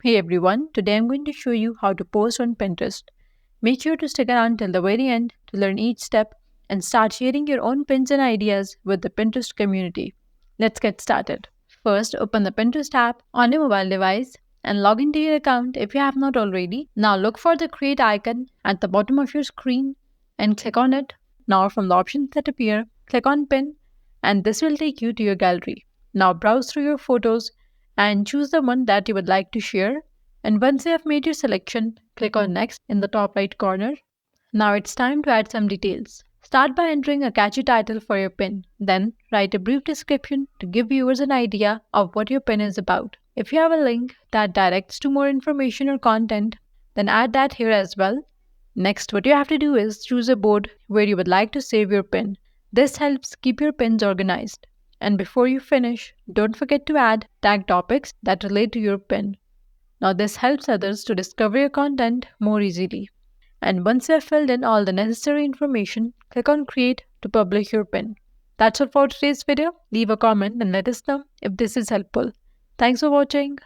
Hey everyone, today I'm going to show you how to post on Pinterest. Make sure to stick around till the very end to learn each step and start sharing your own pins and ideas with the Pinterest community. Let's get started. First, open the Pinterest app on your mobile device and log into your account if you have not already. Now look for the create icon at the bottom of your screen and click on it. Now from the options that appear, click on pin and this will take you to your gallery. Now browse through your photos and choose the one that you would like to share. And once you have made your selection, click on next in the top right corner. Now it's time to add some details. Start by entering a catchy title for your pin. Then write a brief description to give viewers an idea of what your pin is about. If you have a link that directs to more information or content, then add that here as well. Next, what you have to do is choose a board where you would like to save your pin. This helps keep your pins organized. And before you finish, don't forget to add tag topics that relate to your pin. Now, this helps others to discover your content more easily. And once you have filled in all the necessary information, click on Create to publish your pin. That's all for today's video. Leave a comment and let us know if this is helpful. Thanks for watching.